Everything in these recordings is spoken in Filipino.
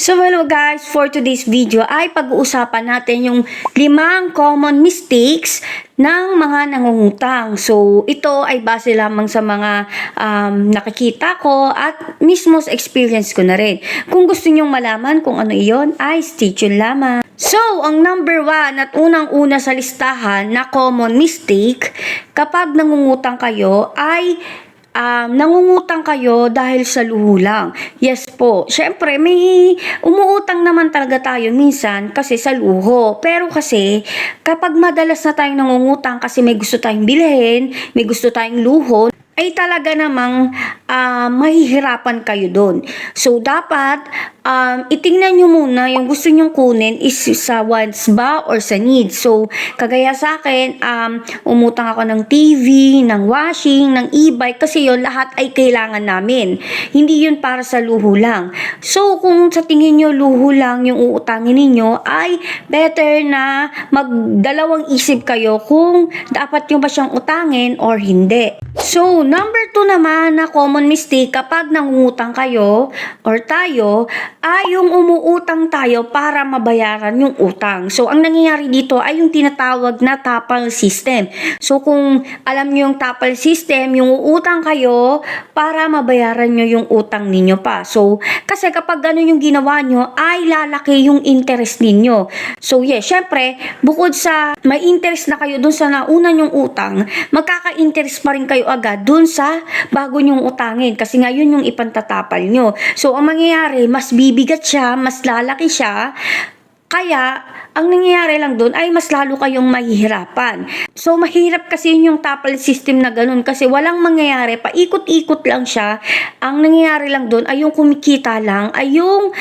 So hello guys, for today's video ay pag-uusapan natin yung 5 common mistakes ng mga nangungutang. So ito ay base lamang sa mga nakikita ko at mismo sa experience ko na rin. Kung gusto nyong malaman kung ano iyon ay stay tuned lamang. So ang number 1 at unang-una sa listahan na common mistake kapag nangungutang kayo ay nangungutang kayo dahil sa luho lang. Yes po. Syempre, may umuutang naman talaga tayo minsan kasi sa luho. Pero kasi, kapag madalas na tayong nangungutang kasi may gusto tayong bilhin, may gusto tayong luho, ay talaga namang mahihirapan kayo doon. So, dapat itingnan nyo muna yung gusto nyong kunin is sa wants ba or sa needs. So, kagaya sa akin, umutang ako ng TV, ng washing, ng e-bike kasi yon lahat ay kailangan namin. Hindi yun para sa luho lang. So, kung sa tingin nyo luho lang yung uutangin ninyo, ay better na magdalawang isip kayo kung dapat nyo ba siyang utangin or hindi. So, number 2 naman na common mistake kapag nangungutang kayo or tayo ay yung umuutang tayo para mabayaran yung utang. So, ang nangyayari dito ay yung tinatawag na tapal system. So, kung alam nyo yung tapal system, yung uutang kayo para mabayaran nyo yung utang ninyo pa. So, kasi kapag gano'n yung ginawa nyo, ay lalaki yung interest ninyo. So, yes, syempre, bukod sa may interest na kayo dun sa nauna nyong utang, magkaka-interest pa rin kayo agad dun sa bago nyong utangin kasi ngayon yung ipantatapal nyo. So, ang mangyayari, mas bibigat siya, mas lalaki siya, kaya, ang nangyayari lang doon ay mas lalo kayong mahihirapan. So, mahirap kasi yung tapal system na ganun kasi walang mangyayari, paikot-ikot lang siya. Ang nangyayari lang doon ay yung kumikita lang ay yung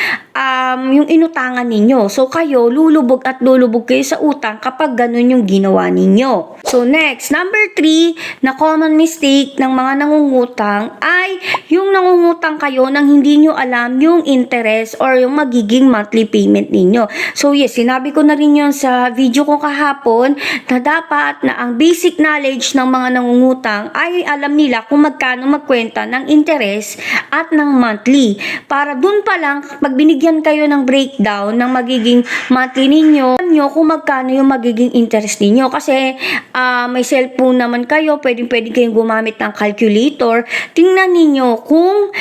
inutangan ninyo. So, kayo, lulubog at lulubog kayo sa utang kapag ganun yung ginawa ninyo. So, next, number 3 na common mistake ng mga nangungutang ay yung nangungutang kayo nang hindi nyo alam yung interest or yung magiging monthly payment ninyo. So yes, sinabi ko na rin yun sa video ko kahapon na dapat na ang basic knowledge ng mga nangungutang ay alam nila kung magkano magkwenta ng interest at ng monthly. Para dun pa lang, pag binigyan kayo ng breakdown ng magiging monthly ninyo, alam nyo kung magkano yung magiging interest ninyo. Kasi may cellphone naman kayo, pwede kayong gumamit ng calculator. Tingnan ninyo kung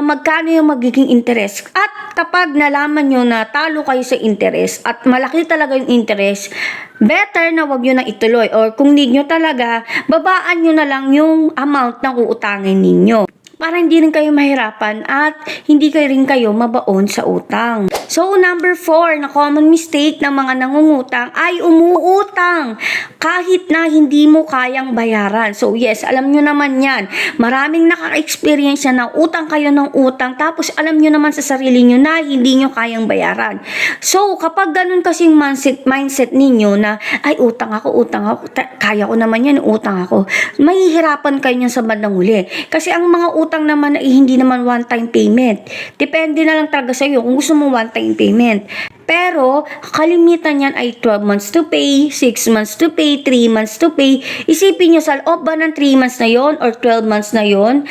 magkano yung magiging interest. At kapag nalaman nyo na talo kayo sa interest, at malaki talaga yung interest, better na wag nyo na ituloy or kung need nyo talaga, babaan nyo na lang yung amount na uutangin ninyo para hindi rin kayo mahirapan at hindi rin kayo mabaon sa utang. So, number 4 na common mistake ng mga nangungutang ay umuutang kahit na hindi mo kayang bayaran. So, yes, alam nyo naman yan. Maraming naka-experience na utang kayo ng utang tapos alam nyo naman sa sarili nyo na hindi nyo kayang bayaran. So, kapag ganun kasing mindset ninyo na, ay, utang ako, kaya ko naman yan, utang ako. Mahihirapan kayo niyan sa bandang huli. Kasi ang mga utang naman ay hindi naman one-time payment. Depende na lang talaga sa iyo kung gusto mo one-time payment. Pero, kalimitan yan ay 12 months to pay, 6 months to pay, 3 months to pay. Isipin nyo sa loob ba ng 3 months na yon or 12 months na yon,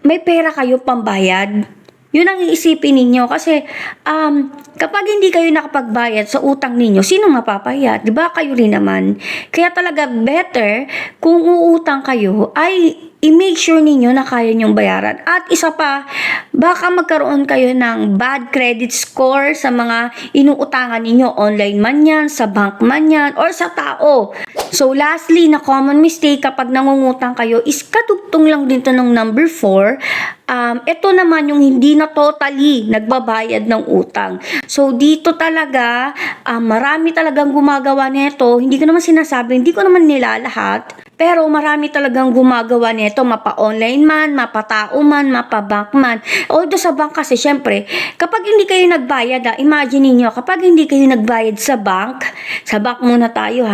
may pera kayo pambayad. Yun ang iisipin ninyo kasi kapag hindi kayo nakapagbayad sa utang ninyo, sino mapapaya? Diba kayo rin naman? Kaya talaga better kung uutang kayo ay i-make sure ninyo na kaya nyong bayaran. At isa pa, baka magkaroon kayo ng bad credit score sa mga inuutangan ninyo. Online man yan, sa bank man yan, or sa tao. So lastly, na common mistake kapag nangungutang kayo is katugtong lang din to ng number 4. Ito naman yung hindi na totally nagbabayad ng utang. So dito talaga, marami talagang gumagawa nito. Hindi ko naman sinasabi, hindi ko naman nila lahat. Pero marami talagang gumagawa nito, mapa-online man, mapa-tao man, mapa-bank man. Although sa bank kasi, syempre, kapag hindi kayo nagbayad, imagine niyo kapag hindi kayo nagbayad sa bank muna tayo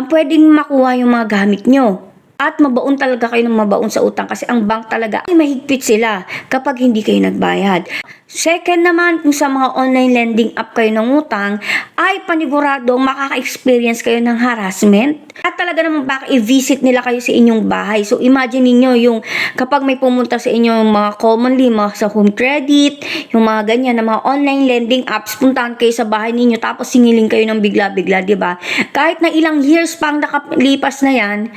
pwedeng makuha yung mga gamit nyo. At mabaon talaga kayo ng mabaon sa utang kasi ang bank talaga ay mahigpit sila kapag hindi kayo nagbayad. Second naman, kung sa mga online lending app kayo ng utang, ay paniguradong makaka-experience kayo ng harassment at talaga talaga naman baka i-visit nila kayo sa inyong bahay. So, imagine niyo yung kapag may pumunta sa inyo mga commonly, mga sa home credit, yung mga ganyan na mga online lending apps, puntahan kayo sa bahay ninyo tapos singiling kayo ng bigla-bigla, di ba? Kahit na ilang years pang nakalipas na yan,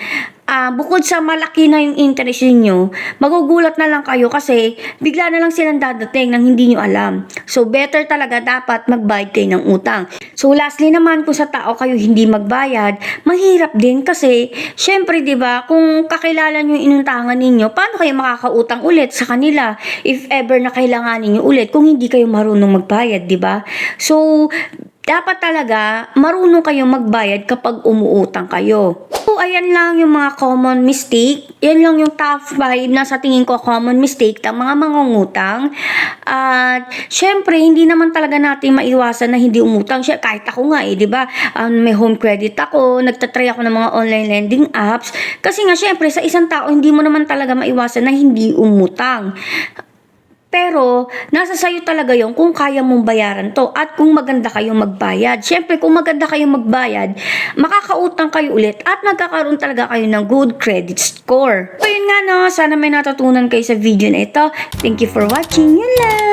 bukod sa malaki na yung interest niyo, magugulat na lang kayo kasi bigla na lang silang dadating nang hindi nyo alam. So, better talaga dapat magbayad kayo ng utang. So, lastly naman, kung sa tao kayo hindi magbayad, mahirap din kasi, syempre, di ba, kung kakilala nyo yung inuntangan ninyo, paano kayo makakautang ulit sa kanila if ever na kailanganin nyo ulit kung hindi kayo marunong magbayad, di ba? So, dapat talaga marunong kayo magbayad kapag umuutang kayo. So, ayan lang yung mga common mistake. Yan lang yung top 5 na sa tingin ko common mistake ng mga mangungutang. At syempre, hindi naman talaga natin maiwasan na hindi umutang. Kahit ako nga di ba? May home credit ako, nagtatry ako ng mga online lending apps. Kasi nga, syempre, sa isang tao, hindi mo naman talaga maiwasan na hindi umutang. Pero, nasa sayo talaga yung kung kaya mong bayaran to at kung maganda kayong magbayad. Siyempre, kung maganda kayong magbayad, makakautang kayo ulit at magkakaroon talaga kayo ng good credit score. So, yun nga no, sana may natutunan kayo sa video na ito. Thank you for watching. Yun lang!